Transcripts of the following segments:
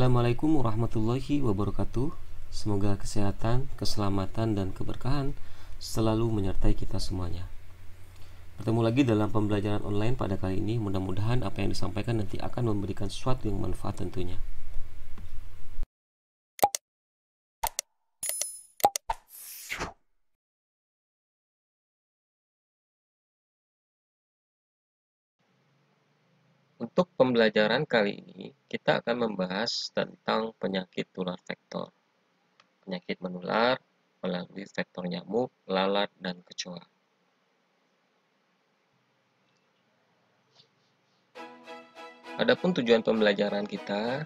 Assalamualaikum warahmatullahi wabarakatuh. Semoga kesehatan, keselamatan, dan keberkahan selalu menyertai kita semuanya. Bertemu lagi dalam pembelajaran online pada kali ini. Mudah-mudahan apa yang disampaikan nanti akan memberikan sesuatu yang manfaat tentunya. Untuk pembelajaran kali ini, kita akan membahas tentang penyakit tular vektor. Penyakit menular melalui vektor nyamuk, lalat, dan kecoa. Adapun tujuan pembelajaran kita,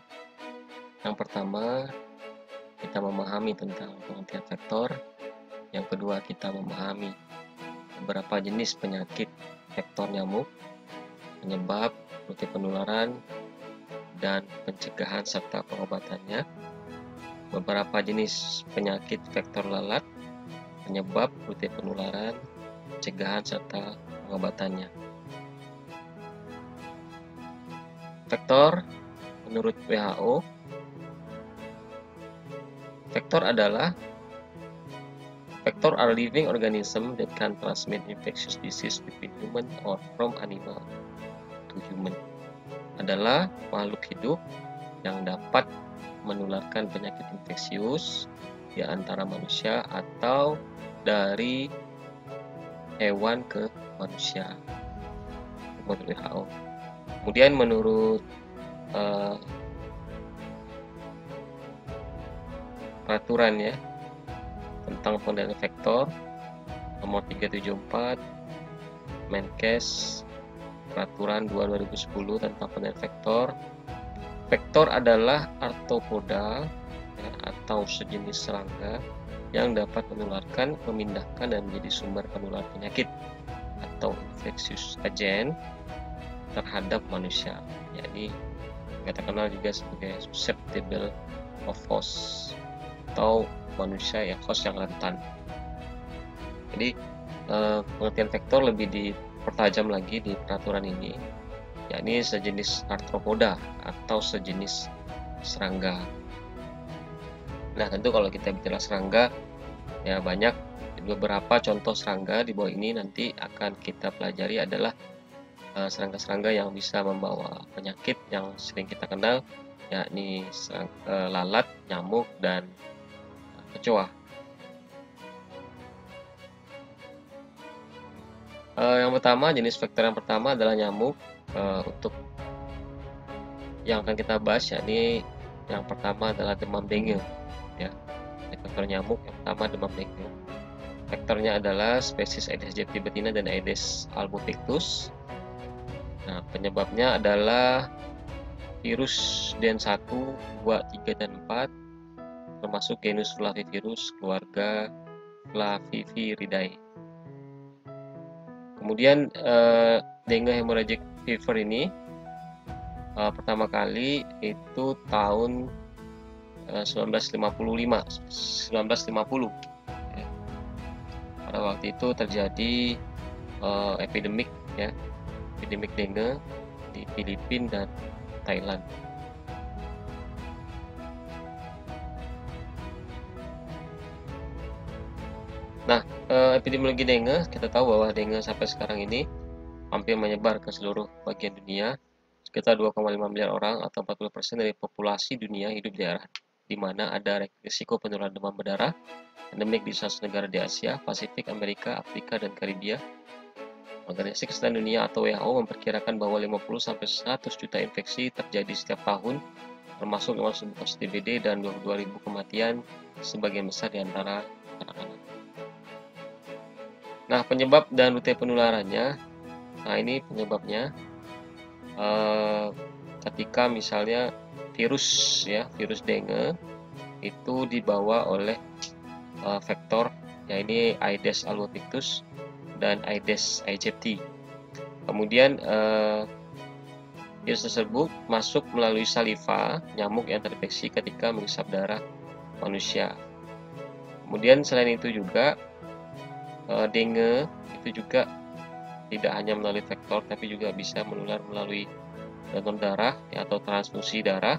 yang pertama, kita memahami tentang pengertian vektor. Yang kedua, kita memahami beberapa jenis penyakit vektor nyamuk, penyebab, rute penularan, dan pencegahan serta pengobatannya. Beberapa jenis penyakit vektor lalat, penyebab, rute penularan, pencegahan serta pengobatannya. Vektor menurut WHO, vektor are living organisms that can transmit infectious disease between human or from animal to human. Adalah makhluk hidup yang dapat menularkan penyakit infeksius di antara manusia atau dari hewan ke manusia. Menurut WHO. Kemudian menurut peraturan ya tentang pengendalian vektor nomor 374 Menkes peraturan 2/2010 tentang pengendalian vektor. Vektor adalah arthropoda ya, atau sejenis serangga yang dapat menularkan, memindahkan, dan menjadi sumber penular penyakit atau infectious agent terhadap manusia. Jadi kita kenal juga sebagai susceptible of host atau manusia yang host yang rentan. Jadi pengertian vektor lebih dipertajam lagi di peraturan ini, yakni sejenis arthropoda atau sejenis serangga. Nah, tentu kalau kita bicara serangga ya banyak beberapa contoh serangga di bawah ini nanti akan kita pelajari adalah serangga-serangga yang bisa membawa penyakit yang sering kita kenal, yakni lalat, nyamuk, dan kecoa. Yang pertama, jenis vektor yang pertama adalah nyamuk. Untuk yang akan kita bahas, yakni yang pertama adalah demam dengue. Ya, vektor nyamuk yang pertama demam dengue. Vektornya adalah spesies Aedes aegypti betina dan Aedes albopictus. Nah, penyebabnya adalah virus DEN1, 2, 3, dan 4, termasuk genus Flavivirus, keluarga Flaviviridae. Kemudian dengue hemorrhagic fever ini pertama kali itu tahun 1950. Pada waktu itu terjadi epidemik dengue di Filipina dan Thailand. Nah, epidemiologi dengue, kita tahu bahwa dengue sampai sekarang ini hampir menyebar ke seluruh bagian dunia. Sekitar 2,5 miliar orang atau 40% dari populasi dunia hidup di daerah di mana ada risiko penularan demam berdarah endemik di 100 negara di Asia, Pasifik, Amerika, Afrika, dan Karibia. Organisasi Kesehatan Dunia atau WHO memperkirakan bahwa 50-100 juta infeksi terjadi setiap tahun, termasuk 500.000 kasus DBD dan 22.000 kematian, sebagian besar di antara anak-anak. Nah, penyebab dan rute penularannya, nah ini penyebabnya. Ketika misalnya virus dengue itu dibawa oleh vektor, yaitu Aedes albopictus dan Aedes aegypti. Kemudian virus tersebut masuk melalui saliva nyamuk yang terinfeksi ketika menghisap darah manusia. Kemudian selain itu juga dengue itu juga tidak hanya melalui vektor tapi juga bisa menular melalui donor darah atau transfusi darah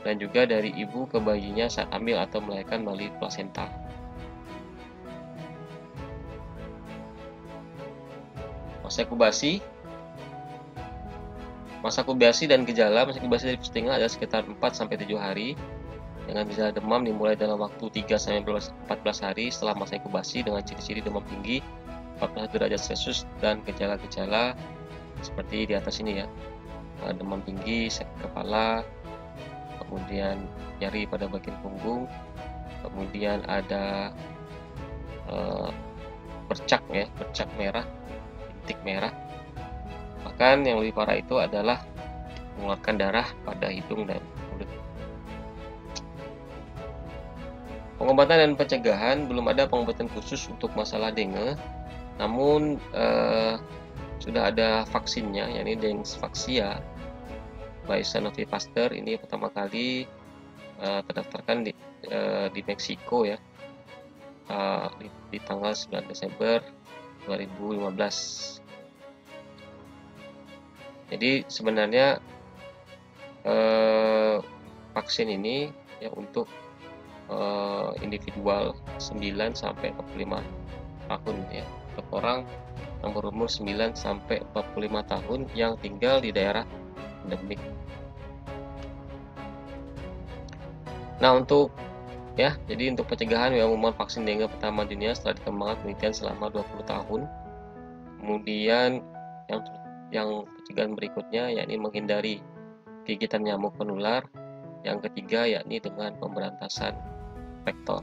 dan juga dari ibu ke bayinya saat hamil atau melahirkan melalui plasenta. Masa inkubasi. Masa inkubasi dan gejala. Masa inkubasi dari pusingan adalah sekitar 4-7 hari dengan gejala demam dimulai dalam waktu 3-14 hari setelah masa inkubasi dengan ciri-ciri demam tinggi 14 derajat Celcius dan gejala-gejala seperti di atas ini ya. Demam tinggi, sakit kepala, kemudian nyeri pada bagian punggung, kemudian ada bercak ya, bercak merah, bintik merah. Bahkan yang lebih parah itu adalah mengeluarkan darah pada hidung dan mulut. Pengobatan dan pencegahan, belum ada pengobatan khusus untuk masalah dengue, namun sudah ada vaksinnya, yakni Dengvaxia by Sanofi Pasteur. Ini pertama kali terdaftarkan di Meksiko ya, di tanggal 9 Desember 2015. Jadi sebenarnya vaksin ini ya untuk individual 9-45 tahun ya, untuk orang yang berumur 9-45 tahun yang tinggal di daerah endemik. Nah, jadi untuk pencegahan pengumuman vaksin dengue pertama dunia setelah dikembangkan penelitian selama 20 tahun. Kemudian yang pencegahan berikutnya yakni menghindari gigitan nyamuk penular. Yang ketiga yakni dengan pemberantasan vektor.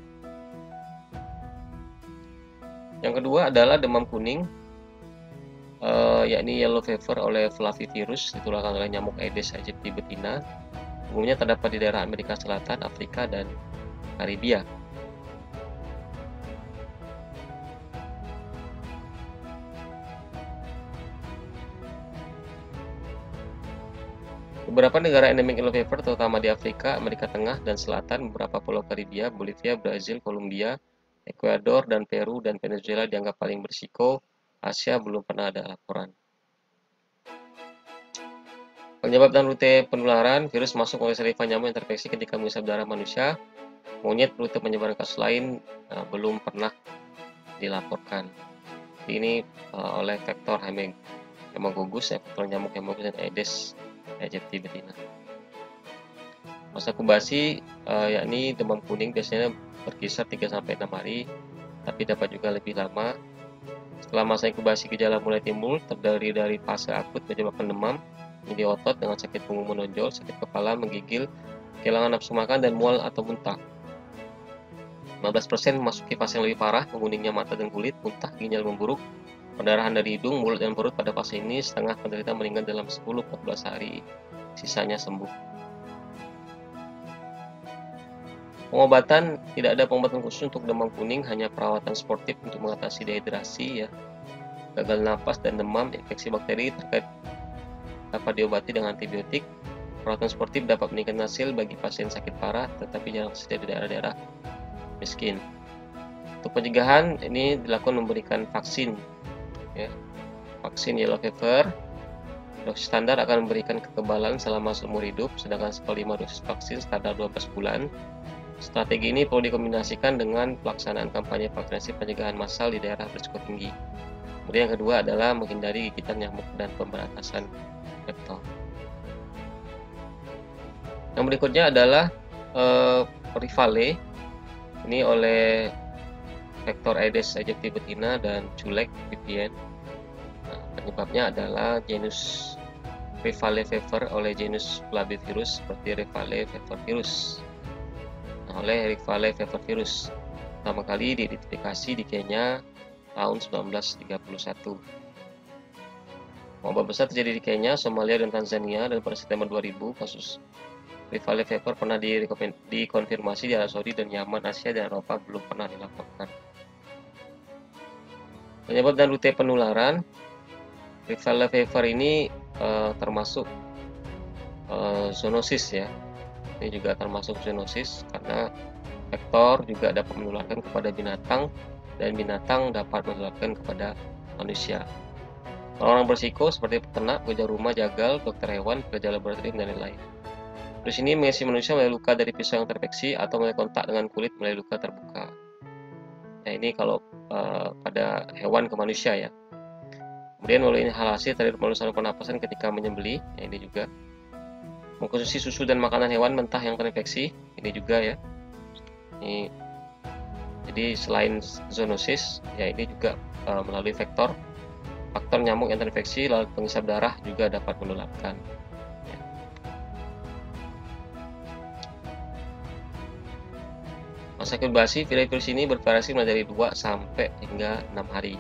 Yang kedua adalah demam kuning, yakni yellow fever oleh flavivirus ditularkan oleh nyamuk Aedes aegypti betina. Umumnya terdapat di daerah Amerika Selatan, Afrika, dan Karibia. Beberapa negara endemik yellow fever terutama di Afrika, Amerika Tengah dan Selatan, beberapa pulau Karibia, Bolivia, Brazil, Kolombia, Ekuador, dan Peru, dan Venezuela dianggap paling berisiko. Asia belum pernah ada laporan. Penyebab dan rute penularan, virus masuk oleh saliva nyamuk yang terinfeksi ketika menghisap darah manusia. Monyet, rute penyebaran kasus lain belum pernah dilaporkan. Ini oleh vektor Haemococcus, vektor nyamuk Haemococcus dan Aedes aegypti betina. Masa inkubasi yakni demam kuning biasanya berkisar 3-6 hari, tapi dapat juga lebih lama. Setelah masa inkubasi, gejala mulai timbul, terdiri dari fase akut menyebabkan demam, nyeri otot dengan sakit punggung menonjol, sakit kepala, menggigil, kehilangan nafsu makan, dan mual atau muntah. 15% memasuki fase yang lebih parah, menguningnya mata dan kulit, muntah, ginjal memburuk, perdarahan dari hidung, mulut, dan perut. Pada fase ini, setengah penderita meninggal dalam 10-14 hari, sisanya sembuh. Pengobatan, tidak ada pengobatan khusus untuk demam kuning, hanya perawatan sportif untuk mengatasi dehidrasi ya, gagal napas dan demam. Infeksi bakteri terkait dapat diobati dengan antibiotik. Perawatan sportif dapat meningkatkan hasil bagi pasien sakit parah, tetapi jarang saja di daerah-daerah miskin. Untuk pencegahan ini dilakukan memberikan vaksin ya. Vaksin yellow fever dosis standar akan memberikan kekebalan selama seumur hidup, sedangkan seperlima dosis vaksin standar 12 bulan. Strategi ini perlu dikombinasikan dengan pelaksanaan kampanye vaksinasi pencegahan massal di daerah berisiko tinggi. Kemudian yang kedua adalah menghindari gigitan nyamuk dan pemberantasan vektor. Yang berikutnya adalah Rivale. Ini oleh vektor Aedes aegypti betina dan Culek vivien. Nah, penyebabnya adalah genus Rivale fever oleh genus Flavivirus seperti Rivale fever virus. Nah, oleh Rivale fever virus pertama kali diidentifikasi di Kenya tahun 1931. Wabah besar terjadi di Kenya, Somalia, dan Tanzania, dan pada September 2000 kasus Rivale fever pernah dikonfirmasi di Arab Saudi dan Yaman. Asia dan Eropa belum pernah dilaporkan. Penyebab dan rute penularan, Rivale fever ini termasuk zoonosis ya. Ini juga termasuk zoonosis karena vektor juga dapat menularkan kepada binatang dan binatang dapat menularkan kepada manusia. Orang-orang berisiko seperti peternak, pekerja rumah, jagal, dokter hewan, pekerja laboratorium, dan lain-lain. Virus ini mengisi manusia melalui luka dari pisau yang terinfeksi atau melalui kontak dengan kulit melalui luka terbuka. Nah, ini kalau pada hewan ke manusia ya. Kemudian melalui inhalasi terhadap saluran pernapasan ketika menyembelih, ya ini juga. Mengkonsumsi susu dan makanan hewan mentah yang terinfeksi, ini juga ya. Ini jadi selain zoonosis, ya ini juga melalui faktor nyamuk yang terinfeksi lalu pengisap darah juga dapat menularkan. Ya. Masa inkubasi virus ini bervariasi mulai dari 2 sampai hingga 6 hari.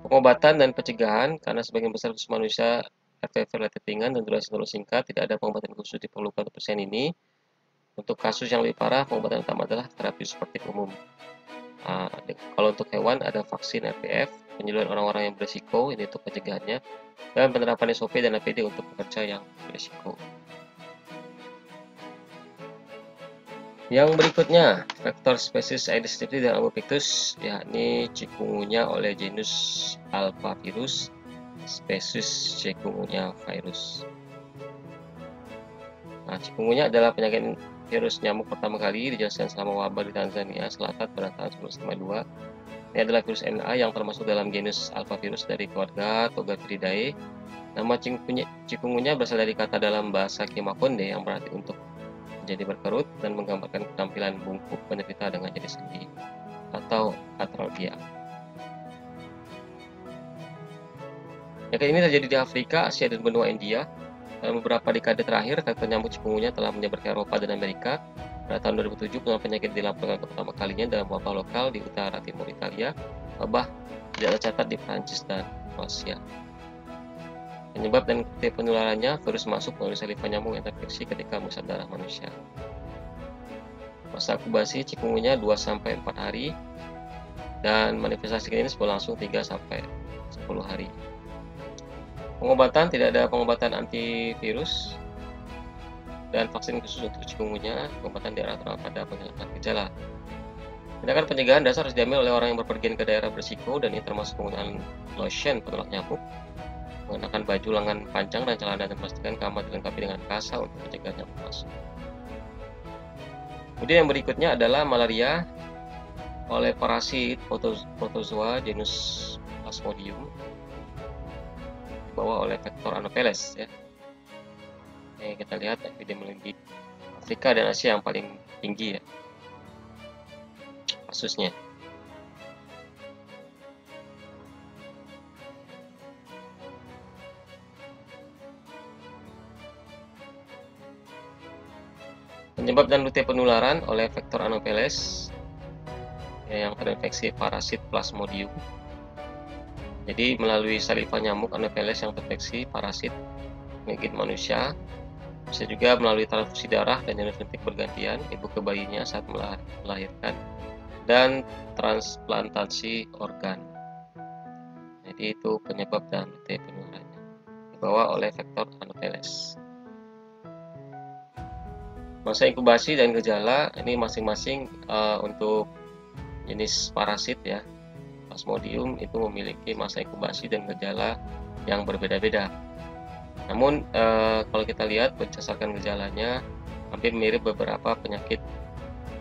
Pengobatan dan pencegahan, karena sebagian besar kasus manusia RPV relatif ringan dan durasi terlalu singkat, tidak ada pengobatan khusus diperlukan untuk pasien ini. Untuk kasus yang lebih parah, pengobatan utama adalah terapi seperti umum. Kalau untuk hewan ada vaksin RPF, penyuluhan orang-orang yang berisiko, ini untuk pencegahannya, dan penerapan SOP dan APD untuk pekerja yang berisiko. Yang berikutnya, vektor spesies Aedes aegypti dan Albopictus, yakni chikungunya oleh genus Alphavirus, spesies chikungunya virus. Nah, chikungunya adalah penyakit virus nyamuk pertama kali dijelaskan selama wabah di Tanzania Selatan pada tahun 1952. Ini adalah virus NA yang termasuk dalam genus Alphavirus dari keluarga Togaviridae. Nama chikungunya berasal dari kata dalam bahasa Kimakonde yang berarti untuk menjadi berkerut dan menggambarkan ketampilan bungkuk penderita dengan jadi sendi atau atralgia. Penyakit ini terjadi di Afrika, Asia, dan benua India. Dalam beberapa dekade terakhir, faktor nyamuk chikungunya telah menyebar ke Eropa dan Amerika. Pada tahun 2007, penularan penyakit dilaporkan untuk pertama kalinya dalam wabah lokal di utara timur Italia. Wabah tidak tercatat di Prancis dan Kroasia. Penyebab dan tipe penularannya, virus masuk melalui saliva nyamuk yang terinfeksi ketika menghisap darah manusia. Masa inkubasi chikungunya 2-4 hari dan manifestasi klinis berlangsung 3-10 hari. Pengobatan, tidak ada pengobatan antivirus dan vaksin khusus untuk chikungunya. Pengobatan diarahkan pada penghilangan gejala. Tindakan pencegahan dasar harus diambil oleh orang yang berpergian ke daerah berisiko, dan ini termasuk penggunaan lotion penolak nyamuk, mengenakan baju lengan panjang dan celana, dan memastikan kamar dilengkapi dengan kasa untuk mencegah nyamuk masuk. Kemudian yang berikutnya adalah malaria oleh parasit protozoa genus Plasmodium, dibawa oleh vektor Anopheles ya. Ini kita lihat epidemiologi Afrika dan Asia yang paling tinggi ya kasusnya. Penyebab dan rute penularan oleh vektor Anopheles yang terinfeksi parasit Plasmodium. Jadi melalui saliva nyamuk Anopheles yang terinfeksi parasit menggigit manusia, bisa juga melalui transfusi darah dan janin suntik bergantian ibu ke bayinya saat melahirkan, dan transplantasi organ. Jadi itu penyebab dan rute penularannya, dibawa oleh vektor Anopheles. Masa inkubasi dan gejala ini masing-masing untuk jenis parasit ya, Plasmodium itu memiliki masa inkubasi dan gejala yang berbeda-beda. Namun kalau kita lihat berdasarkan gejalanya hampir mirip beberapa penyakit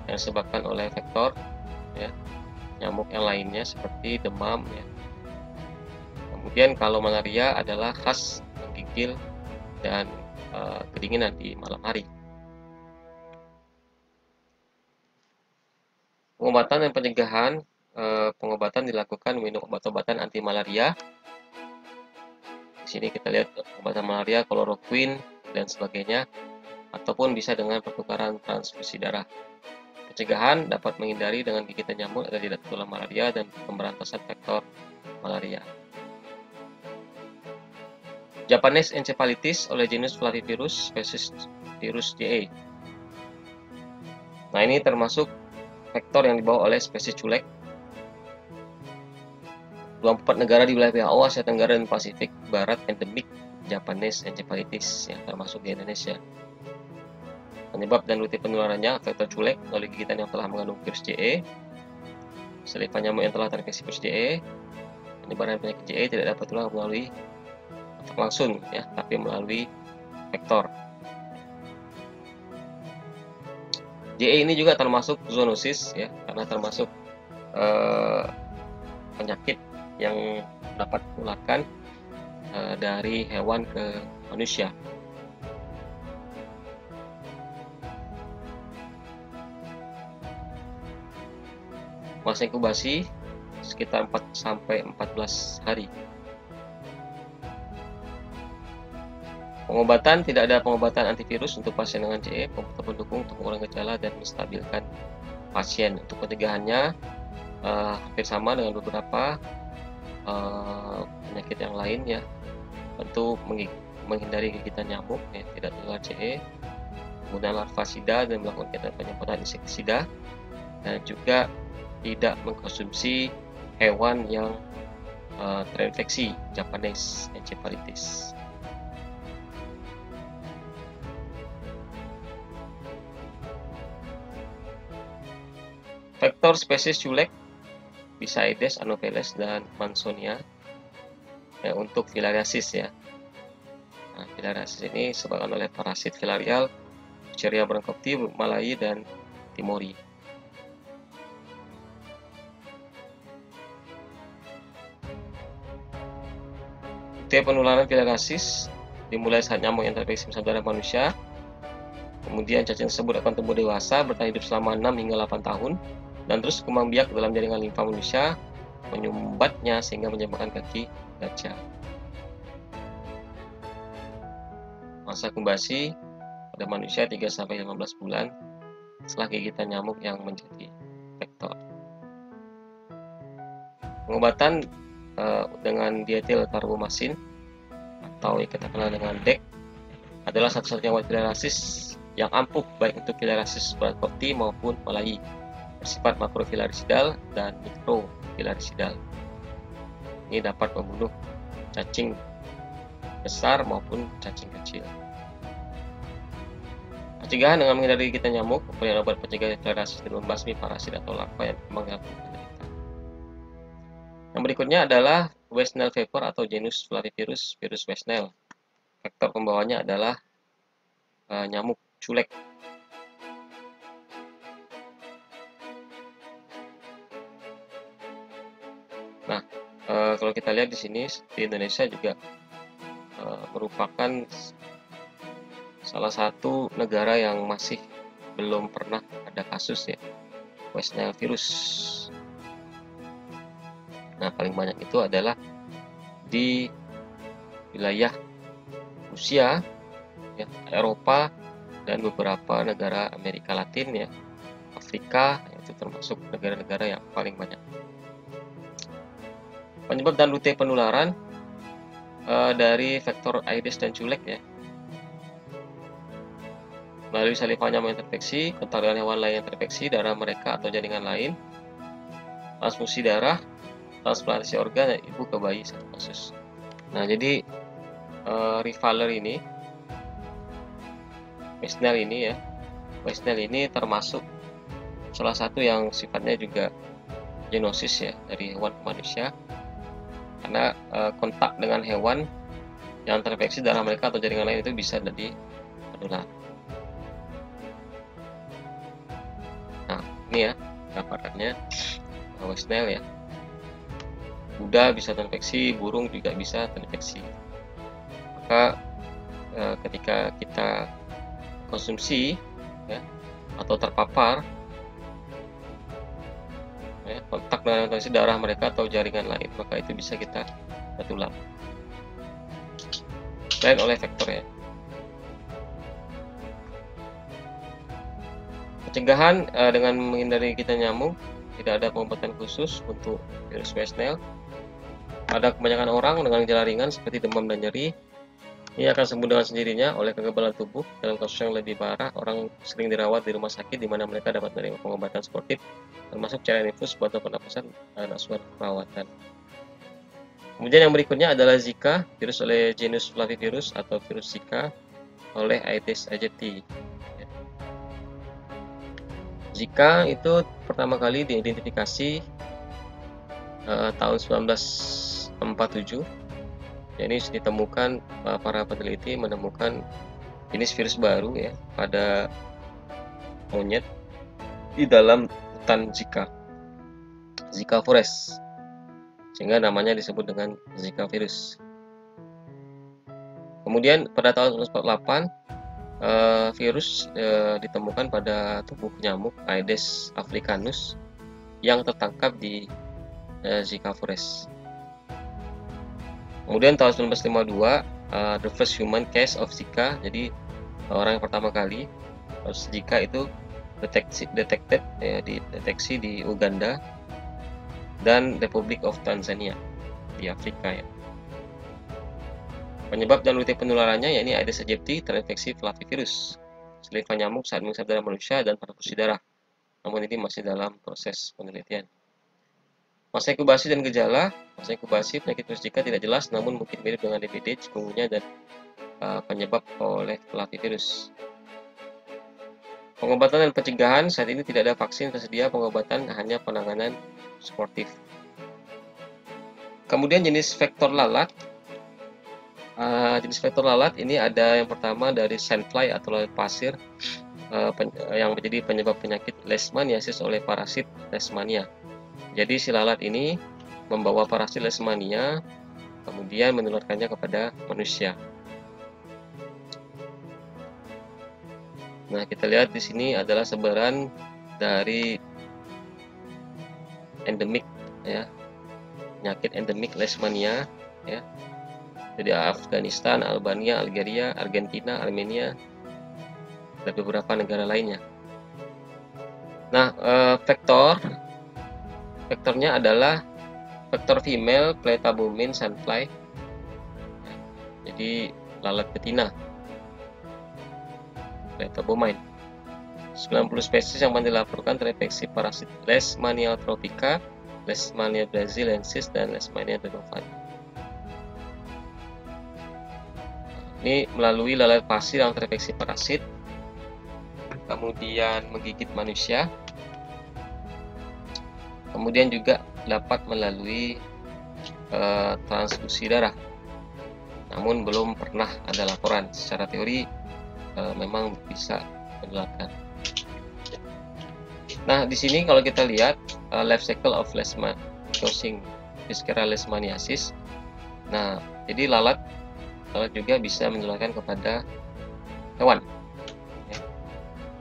yang disebabkan oleh vektor ya, nyamuk yang lainnya seperti demam ya. Kemudian kalau malaria adalah khas menggigil dan kedinginan di malam hari. Pengobatan dan pencegahan, pengobatan dilakukan minum obat-obatan anti malaria. Di sini kita lihat obat malaria, kloroquine dan sebagainya, ataupun bisa dengan pertukaran transfusi darah. Pencegahan dapat menghindari dengan gigitan nyamuk agar tidak tertular malaria dan pemberantasan vektor malaria. Japanese encephalitis oleh genus Flavivirus spesies virus JA. Nah, ini termasuk vektor yang dibawa oleh spesies culek. 24 negara di wilayah WHO, Asia Tenggara dan Pasifik Barat endemik Japanese encephalitis yang termasuk di Indonesia. Penyebab dan rute penularannya vektor culek melalui gigitan yang telah mengandung virus JE, saliva nyamuk yang telah terinfeksi virus JE. Penyebaran penyakit JE tidak dapat tertular melalui kontak langsung ya, tapi melalui vektor. JE ini juga termasuk zoonosis ya, karena termasuk penyakit yang dapat menularkan dari hewan ke manusia. Masa inkubasi sekitar 4-14 hari. Pengobatan, tidak ada pengobatan antivirus untuk pasien dengan CE, komputer pendukung untuk mengurangi gejala dan menstabilkan pasien. Untuk pencegahannya hampir sama dengan beberapa penyakit yang lain ya. Tentu menghindari gigitan nyamuk ya, tidak tertular CE, menggunakan larvasida dan melakukan kegiatan penyemprotan insektisida, dan juga tidak mengkonsumsi hewan yang terinfeksi Japanese encephalitis. Vektor spesies culek bisa Aedes, Anopheles, dan Mansonia ya, untuk filariasis ya. Nah, filariasis ini disebabkan oleh parasit filarial Fusarium broncopti, malayi, dan timori. Penularan filariasis dimulai saat nyamuk yang terinfeksi darah manusia. Kemudian cacing tersebut akan tumbuh dewasa, bertahan hidup selama 6 hingga 8 tahun, dan terus kembang biak dalam jaringan limfa manusia, menyumbatnya sehingga menyebabkan kaki gajah. Masa inkubasi pada manusia 3-15 bulan setelah gigitan nyamuk yang menjadi vektor. Pengobatan dengan dietil karbomasin atau yang kita kenal dengan DEC adalah satu-satunya obat filariasis yang ampuh baik untuk filariasis broncopti maupun malayi, bersifat makrofilarisidal dan mikrofilarisidal. Ini dapat membunuh cacing besar maupun cacing kecil. Pencegahan dengan menghindari gigitan nyamuk, pemberian obat pencegah filariasis dan membasmi parasit atau larva yang mengganggu penderita. Yang berikutnya adalah Westnell fever atau genus Flavivirus, virus Westnell. Vektor pembawanya adalah nyamuk culek. Nah, kalau kita lihat di sini di Indonesia juga merupakan salah satu negara yang masih belum pernah ada kasus ya Westnell virus. Nah, paling banyak itu adalah di wilayah Rusia, ya, Eropa, dan beberapa negara Amerika Latin ya, Afrika, itu termasuk negara-negara yang paling banyak. Penyebab dan rute penularan dari vektor Aedes dan culek ya, melalui saliva nyamuk yang terinfeksi, kontak dengan hewan lain yang terinfeksi, darah mereka atau jaringan lain, transfusi darah, transplantasi organ dan ibu ke bayi satu kasus. Nah, jadi Rivaler ini, Westnell ini ya, Westnell ini termasuk salah satu yang sifatnya juga zoonosis ya, dari hewan ke manusia, karena kontak dengan hewan yang terinfeksi darah mereka atau jaringan lain itu bisa jadi penular. Nah, ini ya gambarannya Westnell ya. Kuda bisa terinfeksi, burung juga bisa terinfeksi. Maka ketika kita konsumsi ya, atau terpapar ya, kontak dengan darah mereka atau jaringan lain, maka itu bisa kita tertular selain oleh vektor ya. Pencegahan dengan menghindari gigitan nyamuk, tidak ada pengobatan khusus untuk virus Westnell. Pada kebanyakan orang dengan gejala ringan seperti demam dan nyeri, ini akan sembuh dengan sendirinya oleh kekebalan tubuh. Dalam kasus yang lebih parah, orang sering dirawat di rumah sakit di mana mereka dapat menerima pengobatan sportif, termasuk cairan infus, bantuan pernapasan, dan asuhan perawatan. Kemudian yang berikutnya adalah Zika, virus oleh genus Flavivirus atau virus Zika oleh Aedes aegypti. Zika itu pertama kali diidentifikasi tahun 1947. Jadi ditemukan, para peneliti menemukan jenis virus baru ya pada monyet di dalam hutan Zika forest, sehingga namanya disebut dengan Zika virus. Kemudian pada tahun 1948 virus ditemukan pada tubuh nyamuk Aedes africanus yang tertangkap di Zika forest. Kemudian tahun 1952 the first human case of Zika, jadi orang yang pertama kali Zika itu dideteksi di Uganda dan Republik of Tanzania di Afrika ya. Penyebab dan rute penularannya yakni Aedes aegypti terinfeksi flavivirus, saliva nyamuk saat menghisap darah manusia dan transfusi darah. Namun ini masih dalam proses penelitian. Masa inkubasi dan gejala. Masa inkubasi penyakit virus Zika tidak jelas, namun mungkin mirip dengan DBD, chikungunya, dan penyebab oleh flavivirus. Pengobatan dan pencegahan. Saat ini tidak ada vaksin tersedia pengobatan, hanya penanganan suportif. Kemudian jenis vektor lalat. Jenis vektor lalat ini ada yang pertama dari sandfly atau lalat pasir yang menjadi penyebab penyakit leishmaniasis oleh parasit leishmania. Jadi si lalat ini membawa parasit leishmania, kemudian menularkannya kepada manusia. Nah, kita lihat di sini adalah sebaran dari endemik ya, penyakit endemik leishmania ya. Jadi Afghanistan, Albania, Algeria, Argentina, Armenia, dan beberapa negara lainnya. Nah, vektornya adalah vektor female Pletabomin sandfly. Jadi lalat betina, Pletabomine. 90 spesies yang dilaporkan terinfeksi parasit Leishmania tropica, Leishmania brasiliensis, dan Leishmania donovani. Ini melalui lalat pasir yang terinfeksi parasit, kemudian menggigit manusia, kemudian juga dapat melalui transfusi darah. Namun belum pernah ada laporan. Secara teori memang bisa menularkan. Nah, di sini kalau kita lihat life cycle of causing Pischera leishmaniasis. Nah, jadi lalat juga bisa menularkan kepada hewan.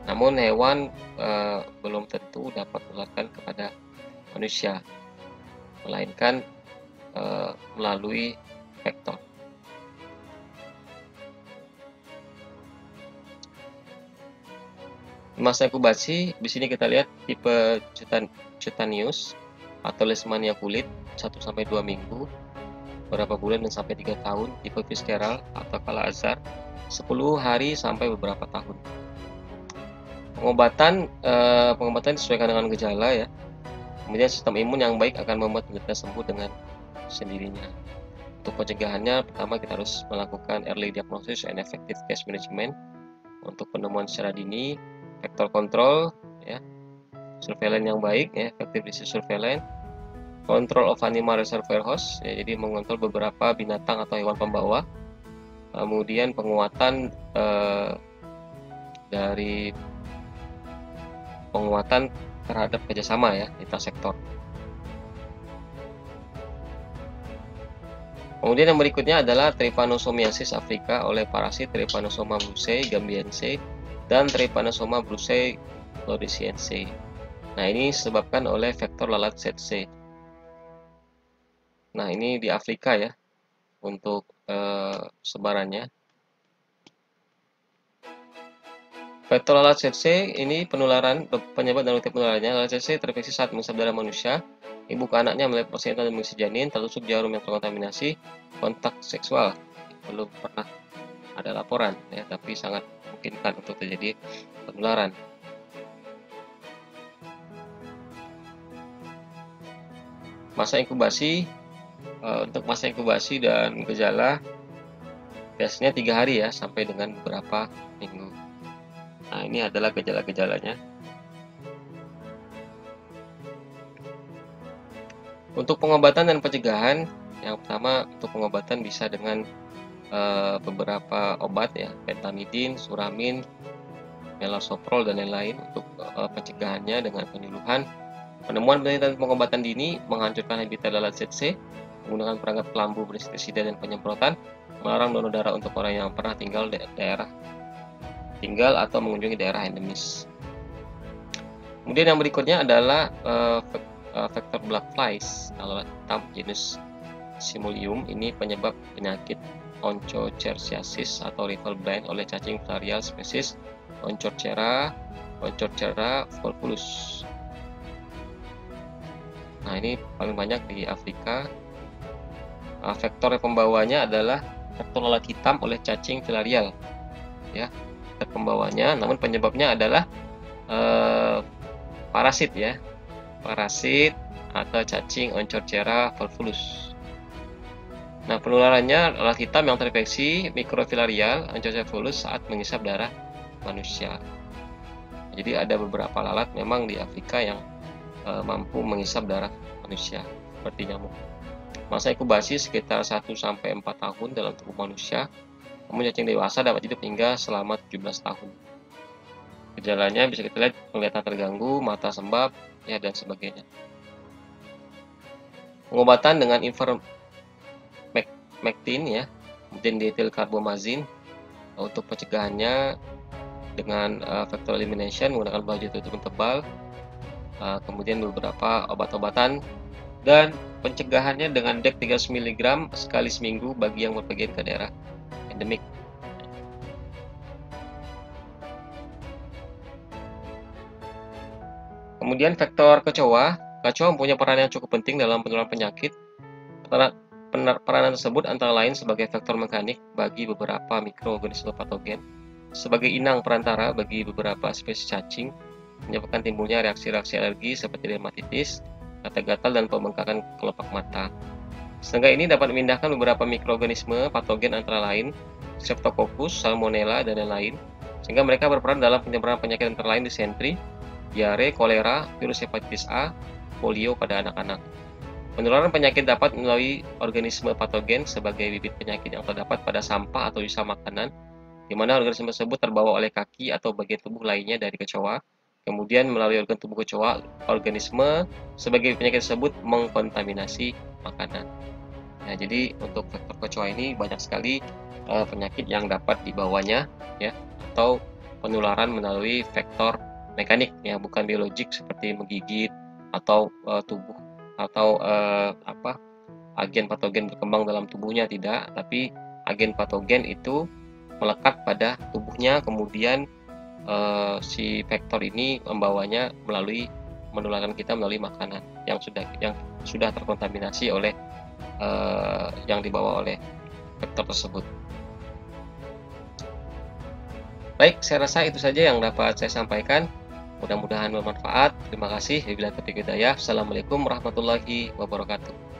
Namun hewan belum tentu dapat menularkan kepada manusia, melainkan melalui vektor. Masa inkubasi di sini kita lihat tipe cutaneous atau leishmania kulit 1-2 minggu, beberapa bulan dan sampai 3 tahun. Tipe visceral atau kala azar 10 hari sampai beberapa tahun. Pengobatan disesuaikan dengan gejala ya. Kemudian sistem imun yang baik akan membuat penderita sembuh dengan sendirinya. Untuk pencegahannya, pertama kita harus melakukan early diagnosis and effective case management untuk penemuan secara dini, vektor kontrol ya, surveillance yang baik ya, effective disease surveillance, control of animal reservoir host ya, jadi mengontrol beberapa binatang atau hewan pembawa. Kemudian penguatan terhadap kerjasama ya lintas sektor. Kemudian yang berikutnya adalah Trypanosomiasis Afrika oleh parasit Trypanosoma brucei gambiense dan Trypanosoma brucei floresiense. Nah, ini disebabkan oleh vektor lalat tsetse. Nah, ini di Afrika ya untuk sebarannya. Vektor lalat tsetse ini penyebab dan rute penularannya. Lalat tsetse terinfeksi saat menghisap darah manusia, ibu ke anaknya melalui persenta dan mengisi janin, tertusuk jarum yang terkontaminasi, kontak seksual. Belum pernah ada laporan ya, tapi sangat memungkinkan untuk terjadi penularan. Masa inkubasi, untuk masa inkubasi dan gejala biasanya 3 hari ya sampai dengan beberapa minggu. Nah, ini adalah gejala-gejalanya. Untuk pengobatan dan pencegahan, yang pertama untuk pengobatan bisa dengan beberapa obat ya, pentamidin, suramin, melarsoprol dan lain-lain untuk pencegahannya dengan penyuluhan. Penemuan penelitian pengobatan dini menghancurkan habitat lalat tsetse, menggunakan perangkat kelambu berinsektisida dan penyemprotan, melarang donor darah untuk orang yang pernah tinggal atau mengunjungi daerah endemis. Kemudian yang berikutnya adalah vektor black flies, lalat hitam jenis Simulium. Ini penyebab penyakit onchocerciasis atau rival blind oleh cacing filarial spesies Onchocerca volvulus. Nah, ini paling banyak di Afrika. Vektor pembawanya adalah vektor lalat hitam oleh cacing filarial, ya, pembawanya. Namun penyebabnya adalah parasit ya, parasit atau cacing Onchocerca volvulus. Nah, penularannya lalat hitam yang terinfeksi mikrofilarial Onchocerca volvulus saat mengisap darah manusia. Jadi ada beberapa lalat memang di Afrika yang mampu mengisap darah manusia seperti nyamuk. Masa inkubasi sekitar 1-4 tahun dalam tubuh manusia. Namun cacing dewasa dapat hidup hingga selama 17 tahun. Gejalanya bisa kita lihat penglihatan terganggu, mata sembab, ya, dan sebagainya. Pengobatan dengan ivermectin ya, kemudian dietilkarbamazin untuk pencegahannya dengan vector elimination menggunakan baju tutup tebal, kemudian beberapa obat-obatan, dan pencegahannya dengan DEC 300 mg sekali seminggu bagi yang berpergian ke daerah endemik. Kemudian vektor kecoa. Kecoa mempunyai peran yang cukup penting dalam penularan penyakit. Peranan tersebut antara lain sebagai vektor mekanik bagi beberapa mikroorganisme patogen, sebagai inang perantara bagi beberapa spesies cacing, menyebabkan timbulnya reaksi-reaksi alergi seperti dermatitis, gatal-gatal, dan pembengkakan kelopak mata. Serangga ini dapat memindahkan beberapa mikroorganisme patogen antara lain Streptococcus, Salmonella, dan lain-lain, sehingga mereka berperan dalam penyebaran penyakit antara lain disentri, diare, kolera, virus hepatitis A, polio pada anak-anak. Penularan penyakit dapat melalui organisme patogen sebagai bibit penyakit yang terdapat pada sampah atau sisa makanan, di mana organisme tersebut terbawa oleh kaki atau bagian tubuh lainnya dari kecoa. Kemudian melalui organ tubuh kecoa, organisme sebagai penyakit tersebut mengkontaminasi makanan. Nah, jadi untuk vektor kecoa ini banyak sekali penyakit yang dapat dibawanya, ya, atau penularan melalui vektor mekanik, ya, bukan biologik seperti menggigit atau tubuh atau agen patogen berkembang dalam tubuhnya, tidak, tapi agen patogen itu melekat pada tubuhnya, kemudian si vektor ini membawanya menularkan kita melalui makanan yang sudah terkontaminasi oleh yang dibawa oleh vektor tersebut. Baik, saya rasa itu saja yang dapat saya sampaikan. Mudah-mudahan bermanfaat. Terima kasih. Wabillahi taufiq wal hidayah. Assalamualaikum warahmatullahi wabarakatuh.